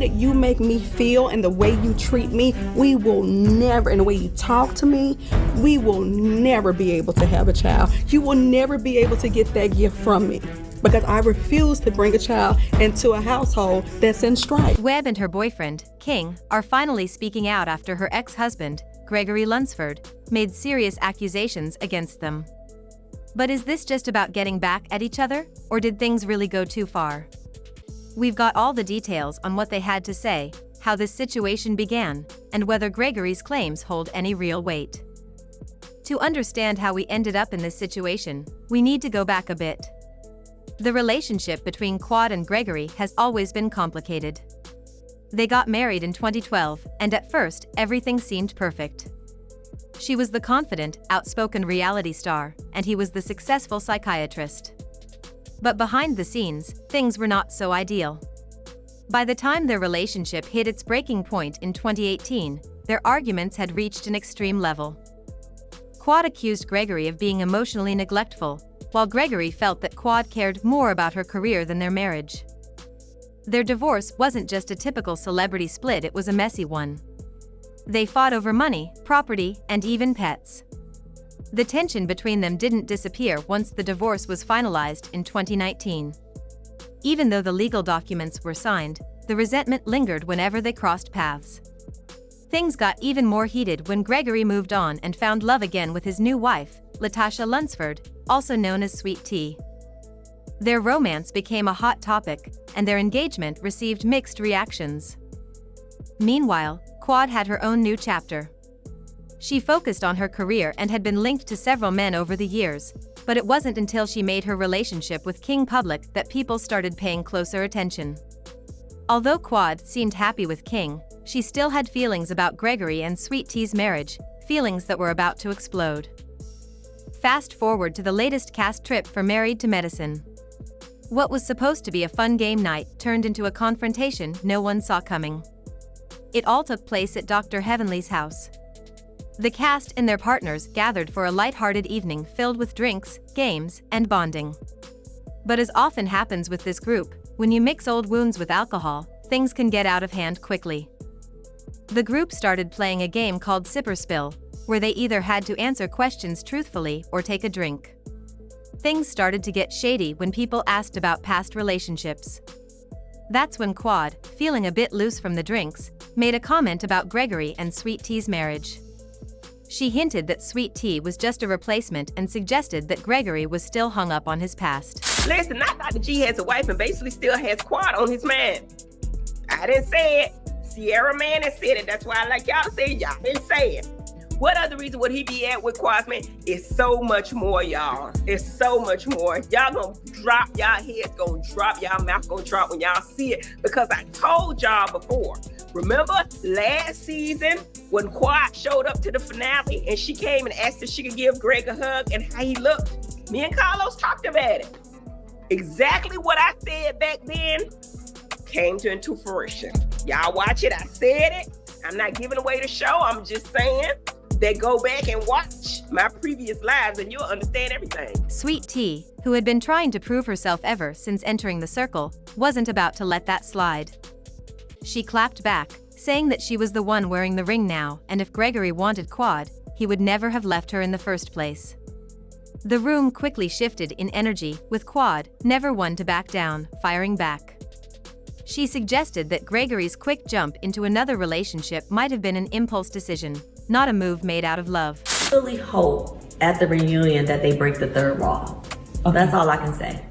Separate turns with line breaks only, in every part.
that you make me feel and the way you treat me, we will never, and the way you talk to me, we will never be able to have a child. You will never be able to get that gift from me, because I refuse to bring a child into a household that's in strife.
Webb and her boyfriend, King, are finally speaking out after her ex-husband, Gregory Lunsford, made serious accusations against them. But is this just about getting back at each other, or did things really go too far? We've got all the details on what they had to say, how this situation began, and whether Gregory's claims hold any real weight. To understand how we ended up in this situation, we need to go back a bit. The relationship between Quad and Gregory has always been complicated. They got married in 2012, and at first, everything seemed perfect. She was the confident, outspoken reality star, and he was the successful psychiatrist. But behind the scenes, things were not so ideal. By the time their relationship hit its breaking point in 2018, their arguments had reached an extreme level. Quad accused Gregory of being emotionally neglectful, while Gregory felt that Quad cared more about her career than their marriage. Their divorce wasn't just a typical celebrity split, it was a messy one. They fought over money, property, and even pets. The tension between them didn't disappear once the divorce was finalized in 2019. Even though the legal documents were signed, the resentment lingered whenever they crossed paths. Things got even more heated when Gregory moved on and found love again with his new wife, Latasha Lunsford, also known as Sweet Tea. Their romance became a hot topic, and their engagement received mixed reactions. Meanwhile, Quad had her own new chapter. She focused on her career and had been linked to several men over the years, but it wasn't until she made her relationship with King public that people started paying closer attention. Although Quad seemed happy with King, she still had feelings about Gregory and Sweet Tea's marriage, feelings that were about to explode. Fast forward to the latest cast trip for Married to Medicine. What was supposed to be a fun game night turned into a confrontation no one saw coming. It all took place at Dr. Heavenly's house. The cast and their partners gathered for a lighthearted evening filled with drinks, games, and bonding. But as often happens with this group, when you mix old wounds with alcohol, things can get out of hand quickly. The group started playing a game called Sip or Spill, where they either had to answer questions truthfully or take a drink. Things started to get shady when people asked about past relationships. That's when Quad, feeling a bit loose from the drinks, made a comment about Gregory and Sweet Tea's marriage. She hinted that Sweet Tea was just a replacement and suggested that Gregory was still hung up on his past.
Listen, I thought that G has a wife and basically still has Quad on his mind. I didn't say it. Sierra Man has said it. That's why I like y'all say y'all didn't say it. What other reason would he be at with Quad's man? It's so much more, y'all. It's so much more. Y'all gonna drop, y'all heads gonna drop, y'all mouth gonna drop when y'all see it, because I told y'all before. Remember last season when Quad showed up to the finale and she came and asked if she could give Greg a hug and how he looked? Me and Carlos talked about it. Exactly what I said back then came into fruition. Y'all watch it, I said it. I'm not giving away the show, I'm just saying that go back and watch my previous lives and you'll understand everything.
Sweet Tea, who had been trying to prove herself ever since entering the circle, wasn't about to let that slide. She clapped back, saying that she was the one wearing the ring now, and if Gregory wanted Quad, he would never have left her in the first place. The room quickly shifted in energy, with Quad, never one to back down, firing back. She suggested that Gregory's quick jump into another relationship might have been an impulse decision, not a move made out of love.
I really hope at the reunion that they break the third wall. Okay. That's all I can say.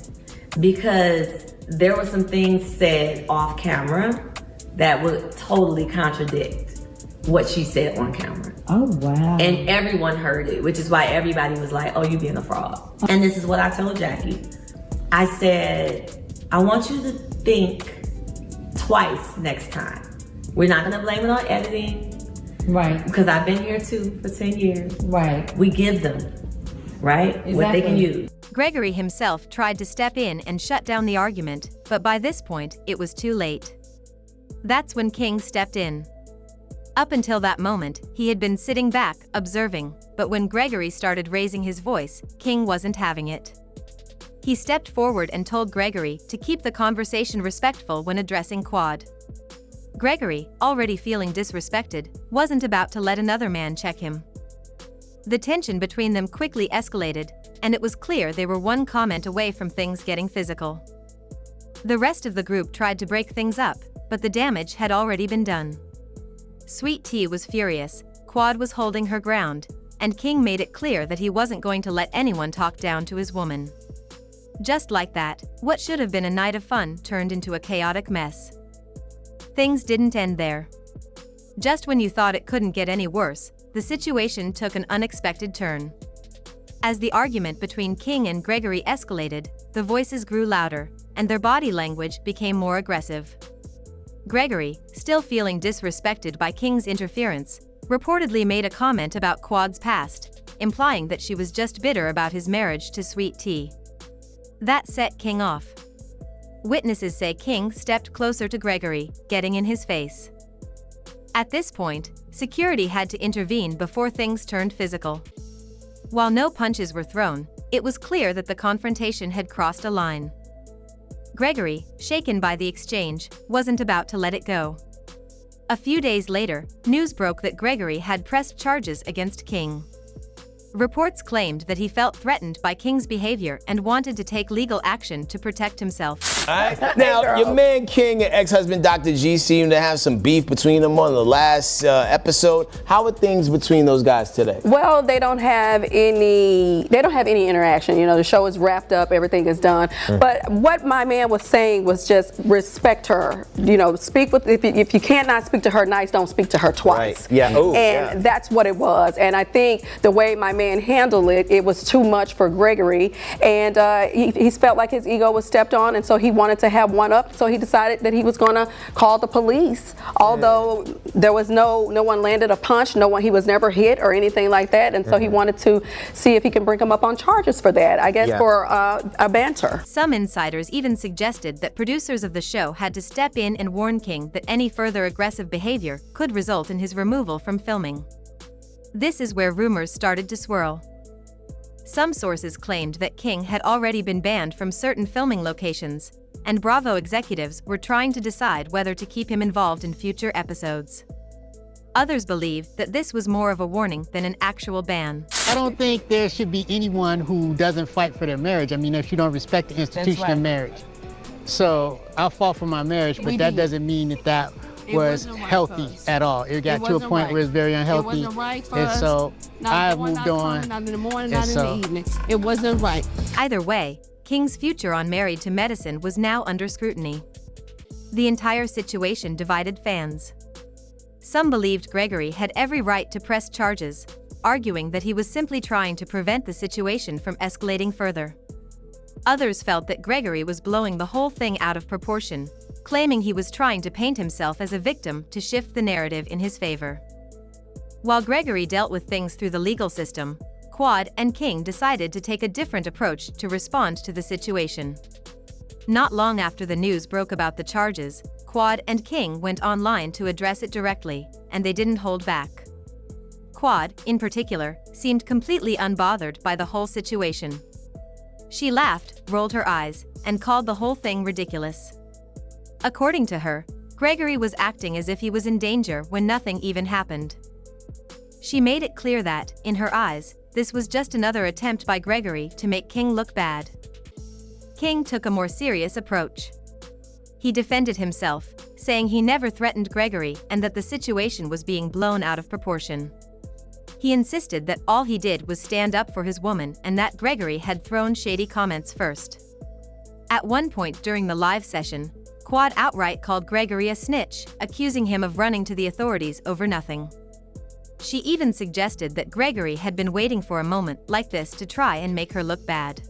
Because there were some things said off camera that would totally contradict what she said on camera.
Oh, wow.
And everyone heard it, which is why everybody was like, oh, you being a fraud. And this is what I told Jackie. I said, I want you to think twice next time. We're not gonna blame it on editing.
Right.
Because I've been here too for 10 years.
Right.
We give them, right?
Exactly.
What they can use.
Gregory himself tried to step in and shut down the argument, but by this point, it was too late. That's when King stepped in. Up until that moment, he had been sitting back, observing, but when Gregory started raising his voice, King wasn't having it. He stepped forward and told Gregory to keep the conversation respectful when addressing Quad. Gregory, already feeling disrespected, wasn't about to let another man check him. The tension between them quickly escalated, and it was clear they were one comment away from things getting physical. The rest of the group tried to break things up, but the damage had already been done. Sweet Tea was furious, Quad was holding her ground, and King made it clear that he wasn't going to let anyone talk down to his woman. Just like that, what should have been a night of fun turned into a chaotic mess. Things didn't end there. Just when you thought it couldn't get any worse, the situation took an unexpected turn. As the argument between King and Gregory escalated, the voices grew louder, and their body language became more aggressive. Gregory, still feeling disrespected by King's interference, reportedly made a comment about Quad's past, implying that she was just bitter about his marriage to Sweet Tea. That set King off. Witnesses say King stepped closer to Gregory, getting in his face. At this point, security had to intervene before things turned physical. While no punches were thrown, it was clear that the confrontation had crossed a line. Gregory, shaken by the exchange, wasn't about to let it go. A few days later, news broke that Gregory had pressed charges against King. Reports claimed that he felt threatened by King's behavior and wanted to take legal action to protect himself.
All right. Now, your man King and ex-husband Dr. G seem to have some beef between them on the last episode. How are things between those guys today?
Well, they don't have any interaction. You know, the show is wrapped up, everything is done. But what my man was saying was just respect her. You know, speak with, if you cannot speak to her nice, don't speak to her twice.
Right. Yeah. Ooh,
and that's what it was. And I think the way my man handled it, it was too much for Gregory, and he felt like his ego was stepped on, and so he wanted to have one up, so he decided that he was going to call the police. Although there was no one landed a punch, he was never hit or anything like that, and so he wanted to see if he can bring him up on charges for that, I guess, for a banter.
Some insiders even suggested that producers of the show had to step in and warn King that any further aggressive behavior could result in his removal from filming. This is where rumors started to swirl. Some sources claimed that King had already been banned from certain filming locations, and Bravo executives were trying to decide whether to keep him involved in future episodes. Others believed that this was more of a warning than an actual ban.
I don't think there should be anyone who doesn't fight for their marriage. I mean, if you don't respect the institution of marriage. So I fought for my marriage, but that doesn't mean that was healthy at all. It got to a point where it was very unhealthy. It wasn't right for us. And so I moved on.
Not in the morning, not in the evening. It wasn't right.
Either way, King's future on Married to Medicine was now under scrutiny. The entire situation divided fans. Some believed Gregory had every right to press charges, arguing that he was simply trying to prevent the situation from escalating further. Others felt that Gregory was blowing the whole thing out of proportion, claiming he was trying to paint himself as a victim to shift the narrative in his favor. While Gregory dealt with things through the legal system, Quad and King decided to take a different approach to respond to the situation. Not long after the news broke about the charges, Quad and King went online to address it directly, and they didn't hold back. Quad, in particular, seemed completely unbothered by the whole situation. She laughed, rolled her eyes, and called the whole thing ridiculous. According to her, Gregory was acting as if he was in danger when nothing even happened. She made it clear that, in her eyes, this was just another attempt by Gregory to make King look bad. King took a more serious approach. He defended himself, saying he never threatened Gregory and that the situation was being blown out of proportion. He insisted that all he did was stand up for his woman and that Gregory had thrown shady comments first. At one point during the live session, Quad outright called Gregory a snitch, accusing him of running to the authorities over nothing. She even suggested that Gregory had been waiting for a moment like this to try and make her look bad.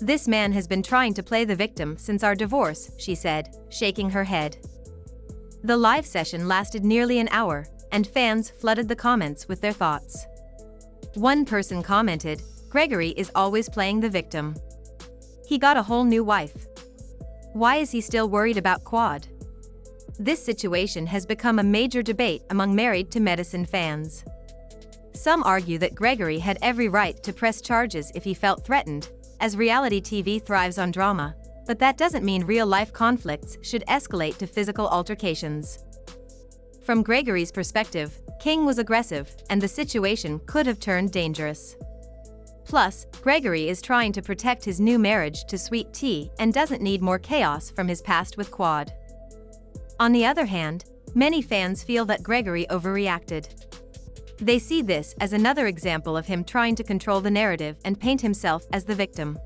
"This man has been trying to play the victim since our divorce," she said, shaking her head. The live session lasted nearly an hour, and fans flooded the comments with their thoughts. One person commented, "Gregory is always playing the victim. He got a whole new wife. Why is he still worried about Quad?" This situation has become a major debate among Married to Medicine fans. Some argue that Gregory had every right to press charges if he felt threatened, as reality TV thrives on drama, But that doesn't mean real-life conflicts should escalate to physical altercations. From Gregory's perspective, King was aggressive, and the situation could have turned dangerous. Plus, Gregory is trying to protect his new marriage to Sweet Tea and doesn't need more chaos from his past with Quad. On the other hand, many fans feel that Gregory overreacted. They see this as another example of him trying to control the narrative and paint himself as the victim.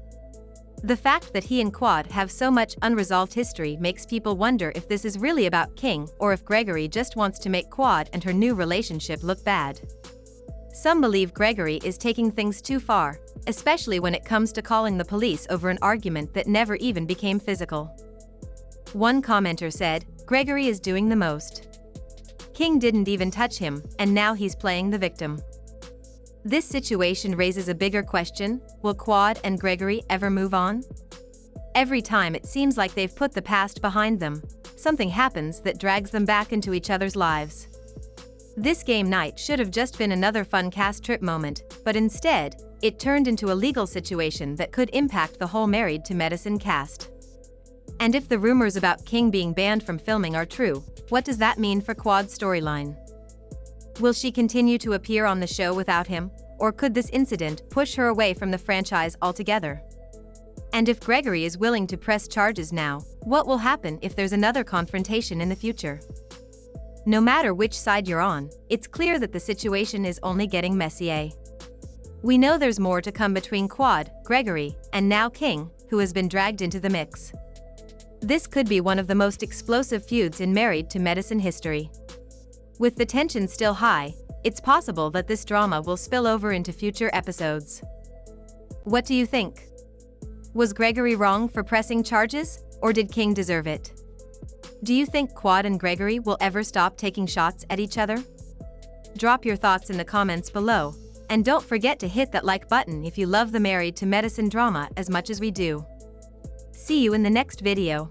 The fact that he and Quad have so much unresolved history makes people wonder if this is really about King or if Gregory just wants to make Quad and her new relationship look bad. Some believe Gregory is taking things too far, especially when it comes to calling the police over an argument that never even became physical. One commenter said, "Gregory is doing the most. King didn't even touch him, and now he's playing the victim." This situation raises a bigger question: will Quad and Gregory ever move on? Every time it seems like they've put the past behind them, something happens that drags them back into each other's lives. This game night should have just been another fun cast trip moment, but instead, it turned into a legal situation that could impact the whole Married to Medicine cast. And if the rumors about King being banned from filming are true, what does that mean for Quad's storyline? Will she continue to appear on the show without him, or could this incident push her away from the franchise altogether? And if Gregory is willing to press charges now, what will happen if there's another confrontation in the future? No matter which side you're on, it's clear that the situation is only getting messier. We know there's more to come between Quad, Gregory, and now King, who has been dragged into the mix. This could be one of the most explosive feuds in Married to Medicine history. With the tension still high, it's possible that this drama will spill over into future episodes. What do you think? Was Gregory wrong for pressing charges, or did King deserve it? Do you think Quad and Gregory will ever stop taking shots at each other? Drop your thoughts in the comments below, and don't forget to hit that like button if you love the Married to Medicine drama as much as we do. See you in the next video.